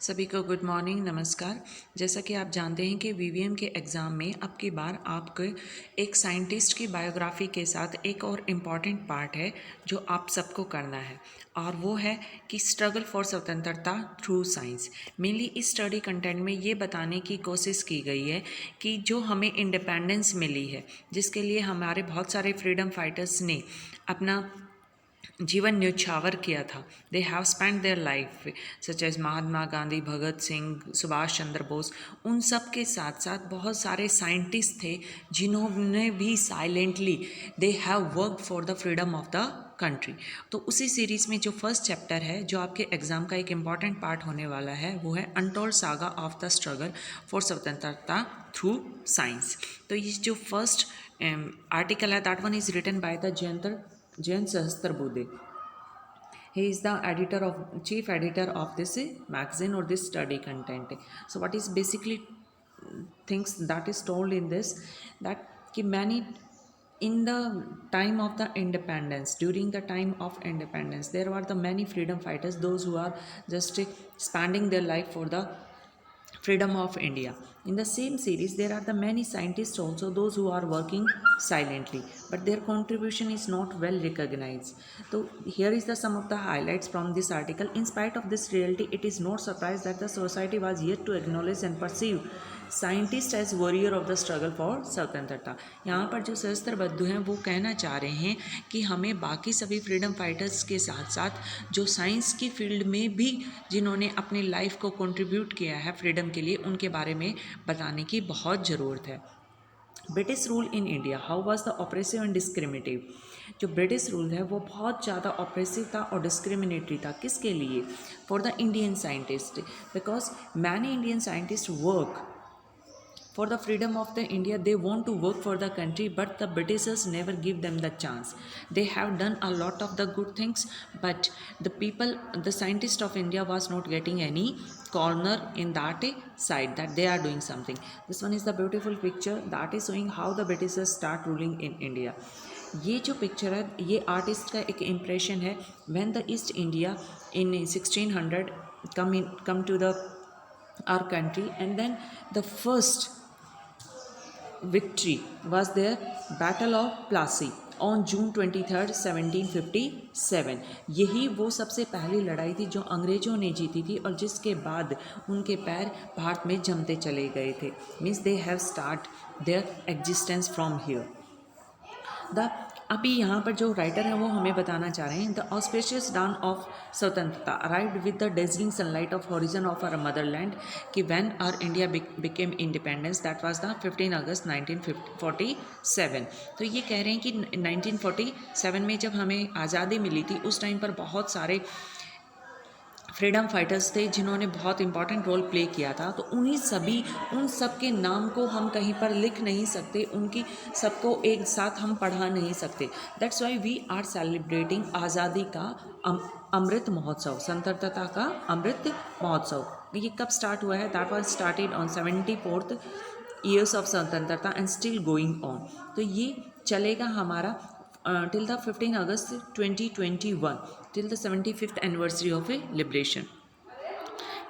सभी को good morning, नमस्कार। जैसा कि आप जानते हैं कि वीवीएम के एग्ज़ाम में अब की बार आपको एक साइंटिस्ट की बायोग्राफी के साथ एक और इम्पॉर्टेंट पार्ट है जो आप सबको करना है, और वो है कि स्ट्रगल फॉर स्वतंत्रता थ्रू साइंस। मेनली इस स्टडी कंटेंट में ये बताने की कोशिश की गई है कि जो हमें इंडिपेंडेंस मिली है, जिसके लिए हमारे बहुत सारे फ्रीडम फाइटर्स ने अपना जीवन न्यौछावर किया था। They have spend their life such as Mahatma Gandhi, Bhagat Singh, Subhash Chandra Bose. उन सब के साथ साथ बहुत सारे साइंटिस्ट थे जिन्होंने भी silently they have worked for the freedom of the country. तो उसी सीरीज़ में जो फर्स्ट चैप्टर है, जो आपके एग्ज़ाम का एक इम्पॉर्टेंट पार्ट होने वाला है, वो है untold saga of the struggle for स्वतंत्रता थ्रू साइंस। तो ये जो फर्स्ट आर्टिकल है, that one is written by the Jayant Sahasrabudhe. He is the chief editor of this magazine or this study content. So what is basically things that is told in this, that कि many in the time of the independence, during the time of independence, there were the many freedom fighters, those who are just spending their life for the freedom of India. In the same series, there are the many scientists also, those who are working silently, but their contribution is not well recognized. So here is the some of the highlights from this article. In spite of this reality, it is not surprise that the society was yet to acknowledge and perceive scientist as warrior of the struggle for स्वतंत्रता। यहाँ पर जो सहस्त्रबुद्धे हैं वो कहना चाह रहे हैं कि हमें बाकी सभी फ्रीडम फाइटर्स के साथ साथ जो साइंस की फील्ड में भी जिन्होंने अपनी लाइफ को कंट्रीब्यूट किया है फ्रीडम के लिए, उनके बारे में बताने की बहुत ज़रूरत है। British rule in India, how was the oppressive and discriminative. जो ब्रिटिश रूल है वो बहुत ज़्यादा ऑपरेसिव था और डिस्क्रिमिनेटरी था। किसके लिए? For the Indian scientist, because many Indian scientist work for the freedom of the India. They want to work for the country, but the Britishers never give them the chance. They have done a lot of the good things, but the people, the scientist of India was not getting any corner in that side, that they are doing something. This one is the beautiful picture that is showing how the Britishers start ruling in India. ये जो picture है ये artist का एक impression है। When the east India in 1600 come to the our country, and then the first victory was their Battle of Plassey on June 23rd 1757। यही वो सबसे पहली लड़ाई थी जो अंग्रेज़ों ने जीती थी और जिसके बाद उनके पैर भारत में जमते चले गए थे। Means they have start their existence from here. The अभी यहाँ पर जो राइटर है वो हमें बताना चाह रहे हैं, द ऑस्पेशियस डाउन ऑफ स्वतंत्रता arrived with the dazzling sunlight of horizon of our motherland, कि when our India became independence, that was the 15 August 1947। तो ये कह रहे हैं कि 1947 में जब हमें आज़ादी मिली थी, उस टाइम पर बहुत सारे फ्रीडम फाइटर्स थे जिन्होंने बहुत इंपॉर्टेंट रोल प्ले किया था। तो उन सब के नाम को हम कहीं पर लिख नहीं सकते, उनकी सबको एक साथ हम पढ़ा नहीं सकते। That's why we are celebrating आज़ादी का अमृत महोत्सव, स्वतंत्रता का अमृत महोत्सव। ये कब स्टार्ट हुआ है? That was started on 74th years of स्वतंत्रता एंड स्टिल गोइंग ऑन। तो ये चलेगा हमारा till the 15 August 2021, till the 75th anniversary of a liberation।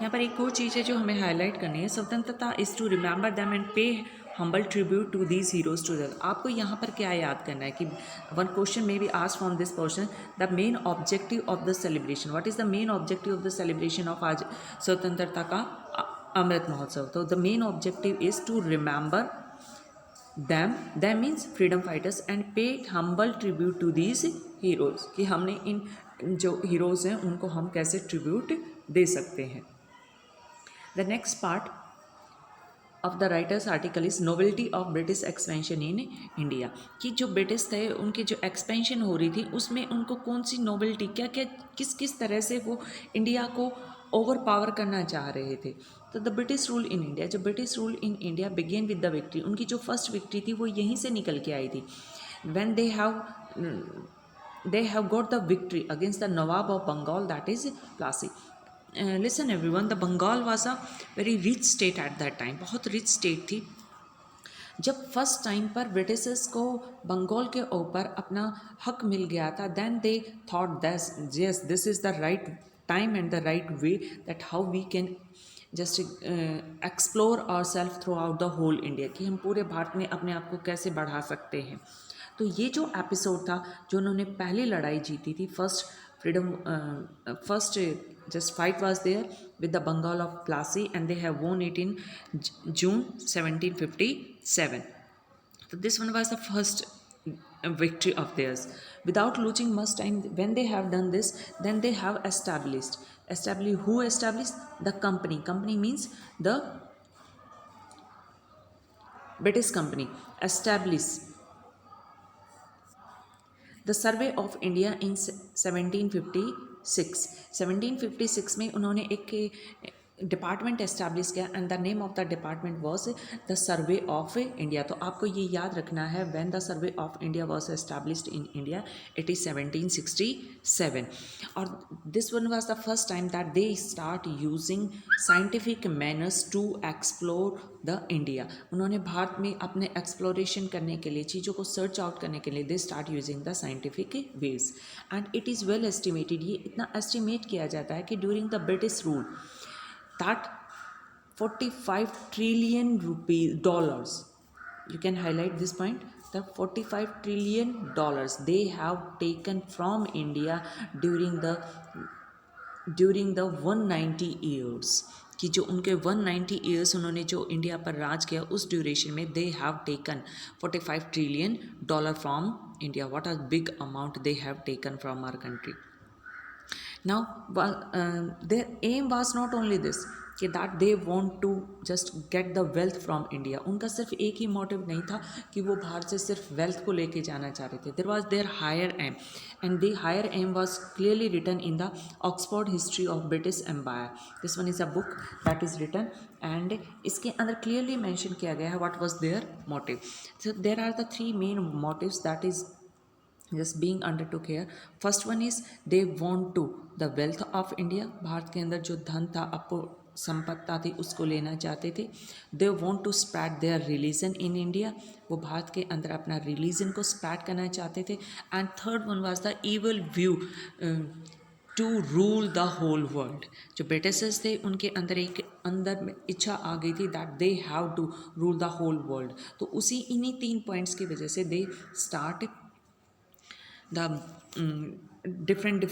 यहाँ पर एक और चीज़ है जो हमें हाईलाइट करनी है, स्वतंत्रता is to remember them and pay humble tribute to these heroes to that. आपको यहाँ पर क्या याद करना है कि one question may be asked from this portion, the main objective of the celebration. What is the main objective of the celebration of आज स्वतंत्रता का अमृत महोत्सव? तो the main objective is to remember them means freedom fighters and pay humble tribute to these heroes, कि हमने इन जो heroes हैं उनको हम कैसे ट्रिब्यूट दे सकते हैं। The next part of the writers article is novelty of British expansion in India, कि जो ब्रिटिश थे उनकी जो एक्सपेंशन हो रही थी उसमें उनको कौन सी नोवेल्टी, क्या क्या किस तरह से वो इंडिया को ओवर पावर करना चाह रहे थे। तो the British rule in India, जो British rule in India began with the victory, उनकी जो फर्स्ट विक्ट्री थी वो यहीं से निकल के आई थी। When they have got the victory against the Nawab of Bengal, that is Plassey. Listen everyone, the Bengal was a very rich state at that time, बहुत रिच स्टेट थी। जब फर्स्ट टाइम पर ब्रिटिशर्स को बंगाल के ऊपर अपना हक मिल गया था, then they thought that yes this is the right time and the right way that how we can just explore our self throughout the whole India, कि हम पूरे भारत में अपने आप को कैसे बढ़ा सकते हैं। तो ये जो एपिसोड था, जो उन्होंने पहली लड़ाई जीती थी, first freedom, first just fight was there with the Bengal of Plassey and they have won it in June 1757. So this one was the first victory of theirs. Without losing much time, when they have done this, then they have established. Who established? The company. Company means the British company. Established the survey of India in 1756. 1756 में उन्होंने एक department establish किया and the name of the department was the survey of India. तो आपको ये याद रखना है, when the survey of India was established in India, it is 1767। और this one was the first time that they start using scientific manners to explore the India. उन्होंने भारत में अपने एक्सप्लोरेशन करने के लिए, चीज़ों को सर्च आउट करने के लिए, they start using the scientific ways and it is well estimated. ये इतना एस्टिमेट किया जाता है कि during the British rule that 45 trillion dollars, you can highlight this point, the 45 trillion dollars they have taken from India during the 190 years, कि जो उनके 190 years उन्होंने जो इंडिया पर राज किया, उस ड्यूरेशन में they have taken 45 trillion dollar from India. What a big amount they have taken from our country. Now their aim was not only this कि that they want to just get the wealth from India. उनका सिर्फ एक ही motive नहीं था कि वो भारत से सिर्फ वेल्थ को लेके जाना चाह रहे थे. There was their higher aim, and the higher aim was clearly written in the Oxford History of British Empire. This one is a book that is written, and इसके अंदर clearly mention किया गया है what was their motive. So there are the three main motives that is just being undertook here. First one is they want to the wealth of India. Bharat के अंदर जो धन था, संपत्ता थी, उसको लेना चाहते थे. They want to spread their religion in India. वो भारत के अंदर अपना religion को spread करना चाहते थे. And third one was the evil view to rule the whole world. जो ब्रिटिशर्स थे उनके अंदर एक में इच्छा आ गई थी that they have to rule the whole world. तो उसी इन्हीं 3 पॉइंट्स की वजह से they start the different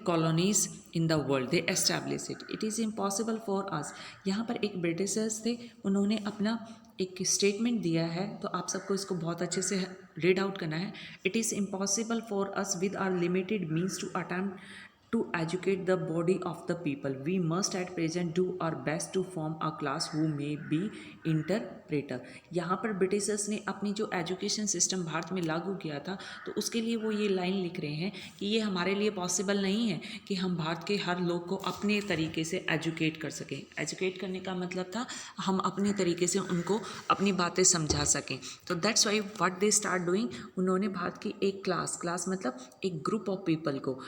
colonies in the world. They establish it. It is impossible for us. यहाँ पर एक ब्रिटिशर्स थे, उन्होंने अपना एक स्टेटमेंट दिया है, तो आप सबको इसको बहुत अच्छे से रीड आउट करना है. It is impossible for us with our limited means to attempt to educate the body of the people. We must at present do our best to form a class who may be interpreter. यहाँ पर Britishers ने अपनी जो education system Bharat में लागू किया था, तो उसके लिए वो ये लाइन लिख रहे हैं कि ये हमारे लिए पॉसिबल नहीं है कि हम भारत के हर लोग को अपने तरीके से एजुकेट कर सकें. एजुकेट करने का मतलब था हम अपने तरीके से उनको अपनी बातें समझा सकें. तो that's why what they start doing, उन्होंने भारत की एक क्लास मतलब एक ग्रुप ऑफ पीपल को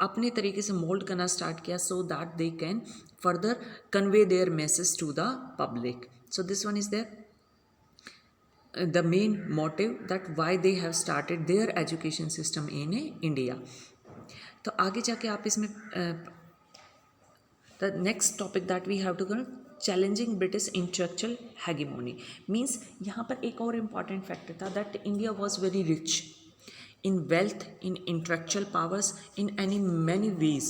अपने तरीके से मोल्ड करना स्टार्ट किया, so that they can further convey their message to the public. So this one is there the main motive that why they have started their education system in India. तो आगे जाके आप इसमें the next topic that we have to cover, challenging British intellectual hegemony. Means यहाँ पर एक और important factor था that India was very rich in wealth, in intellectual powers, in many ways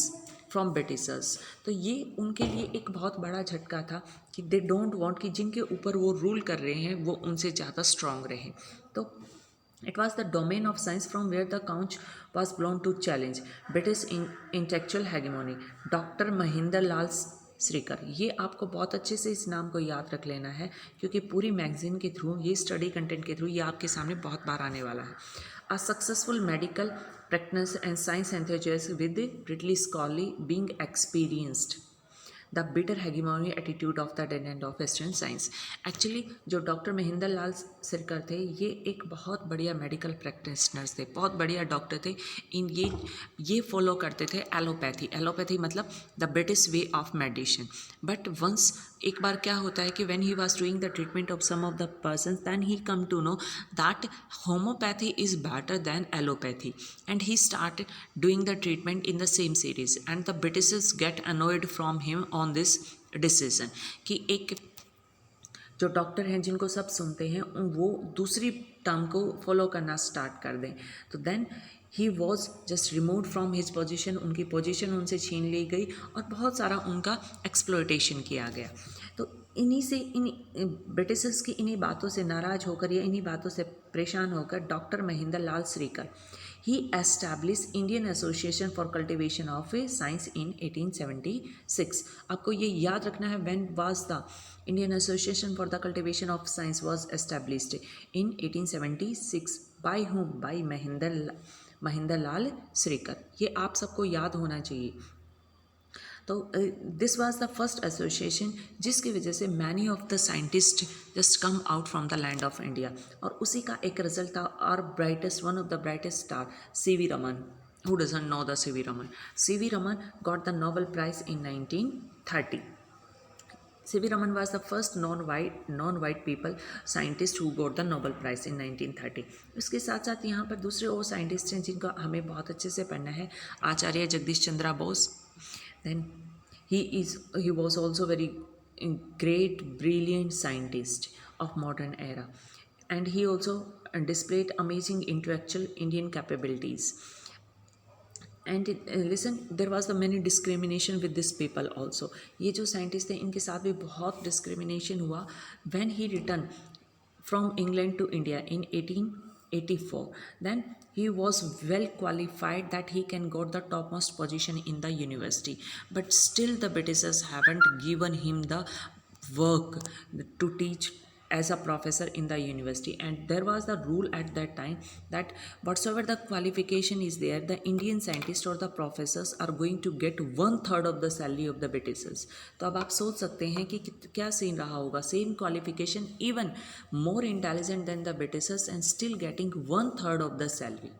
from Britishers. तो ये उनके लिए एक बहुत बड़ा झटका था कि they don't want कि जिनके ऊपर वो रूल कर रहे हैं वो उनसे ज़्यादा स्ट्रॉन्ग रहे. तो it was the domain of science from where the couch was blown to challenge British intellectual hegemony. Doctor Mahendra Lal Sircar, ये आपको बहुत अच्छे से इस नाम को याद रख लेना है, क्योंकि पूरी मैगजीन के थ्रू, ये स्टडी कंटेंट के थ्रू ये आपके सामने बहुत बार आने वाला है. A successful medical practitioner and science enthusiast with British scholarly being experienced. The bitter hegemony attitude of the tenant of western science. Actually जो डॉक्टर महेंद्र लाल सिरकर थे ये एक बहुत बढ़िया मेडिकल प्रैक्टिशनर्स थे, बहुत बढ़िया डॉक्टर थे। ये फॉलो करते थे एलोपैथी। एलोपैथी मतलब the British way of medicine. But once एक बार क्या होता है कि when he was doing the treatment of some of the person then he come to know that homeopathy is better than allopathy and he started doing the treatment in the same series and the Britishers get annoyed from him on this decision कि एक जो doctor हैं जिनको सब सुनते हैं वो दूसरी टर्म को फॉलो करना स्टार्ट कर दें। तो then he was just remove from his position, उनकी पोजीशन उनसे छीन ली गई और बहुत सारा उनका एक्सप्लॉयटेशन किया गया। तो इन्हीं से इन ब्रिटिशर्स की इन्हीं बातों से नाराज़ होकर या इन्हीं बातों से परेशान होकर doctor Mahendra Lal Shrikar he established Indian Association for Cultivation of Science in 1876। आपको ये याद रखना है when was the Indian Association for the Cultivation of Science was established in 1876 by whom? by Mahendra Lal Sircar. ये आप सबको याद होना चाहिए। तो this was the first association जिसकी वजह से many of the scientist just come out from the land of India और उसी का एक रिजल्ट था our brightest one of the brightest star C V Raman. Who doesn't know the C V Raman? C V Raman got the Nobel prize in 1930। C.V. Raman was the first non-white people scientist who got the Nobel Prize in 1930। इसके साथ साथ यहाँ पर दूसरे और scientist हैं जिनका हमें बहुत अच्छे से पढ़ना है। आचार्य Jagdish Chandra Bose, then he was also very great brilliant scientist of modern era and he also displayed amazing intellectual Indian capabilities and listen there was the many discrimination with this people also। ये जो साइंटिस्ट थे इनके साथ भी बहुत discrimination हुआ when he returned from England to India in 1884 then he was well qualified that he can got the topmost position in the university but still the Britishers haven't given him the work to teach as a professor in the university and there was the rule at that time that whatsoever the qualification is there the Indian scientists or the professors are going to get 1/3 of the salary of the Britishers। तो अब आप सोच सकते हैं कि क्या scene रहा होगा, same qualification even more intelligent then the Britishers and still getting 1/3 of the salary,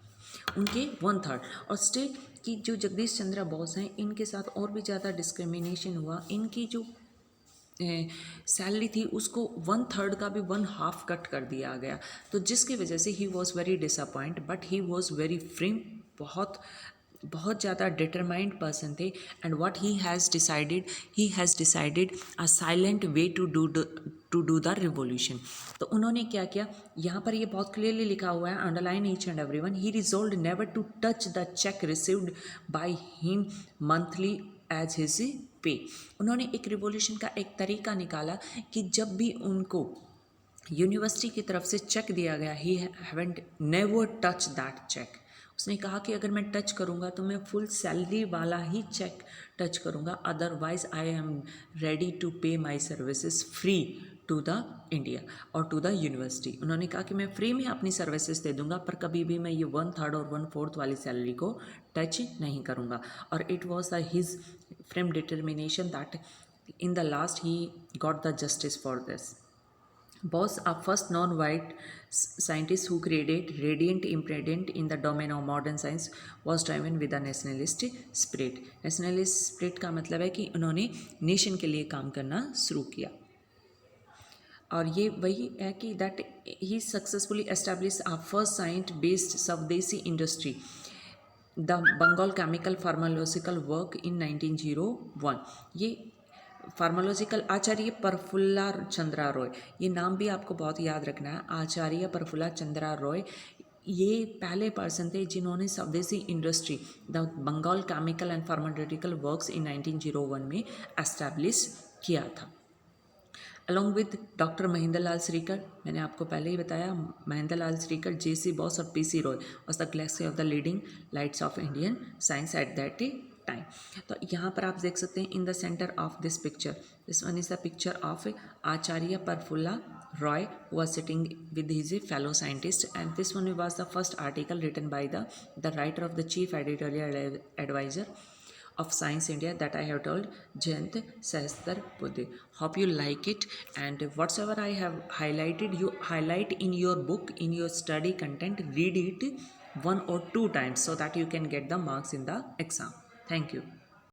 उनके 1/3। और स्टिल कि जो जगदीश चंद्र बोस हैं इनके साथ और भी ज़्यादा डिस्क्रिमिनेशन हुआ, इनकी जो सैलरी थी उसको 1/3 का भी 1/2 कट कर दिया गया। तो जिसकी वजह से he was very disappoint but he was very frame, बहुत ज़्यादा डिटरमाइंड पर्सन थे and what he has decided a silent way to do the revolution. तो उन्होंने क्या किया, यहाँ पर ये बहुत क्लियरली लिखा हुआ है, underline each and everyone, he resolved never to touch the cheque received by him monthly as his pay. उन्होंने एक रिवोल्यूशन का एक तरीका निकाला कि जब भी उनको यूनिवर्सिटी की तरफ से चेक दिया गया he haven't never touch that cheque. उसने कहा कि अगर मैं टच करूँगा तो मैं फुल सैलरी वाला ही चेक टच करूँगा, otherwise I am ready to pay my services free to the India और टू द यूनिवर्सिटी। उन्होंने कहा कि मैं फ्री में अपनी सर्विसेज दे दूंगा पर कभी भी मैं ये 1/3 और 1/4 वाली सैलरी को टच नहीं करूँगा। और it was the his firm determination that in the last he got the justice for this। Bose, a first non-white scientist who created radiant impediment in the domain of modern science, was driven with a nationalist spirit। nationalist spirit का मतलब है कि उन्होंने nation के लिए काम करना शुरू किया और ये वही है कि that he successfully established a first science based swadeshi industry the Bengal chemical pharmacological work in 1901। ये फार्मालॉजिकल आचार्य प्रफुल्ला चंद्रा रॉय, ये नाम भी आपको बहुत याद रखना है, आचार्य प्रफुल्ला चंद्रा रॉय ये पहले पर्सन थे जिन्होंने swadeshi industry the Bengal chemical and pharmaceutical works in 1901 में एस्टैब्लिश किया था। Along with doctor Mahendra Lal Shrikar, मैंने आपको पहले ही बताया महेंद्र लाल श्रीकर, J.C. बॉस और P.C. Roy was the Galaxy of the leading lights off Indian science eight that time. तो यहाँ पर आप देख सकते हैं in the centre of this picture, this one is the picture of Acharya Prafulla Roy who was sitting with his fellow scientist and this one was the first article written by the writer of the chief editorial advisor of Science India that I have told, Jayant Sahastra Buddhi. Hope you like it, and whatsoever I have highlighted, you highlight in your book, in your study content, read it 1 or 2 times so that you can get the marks in the exam. Thank you.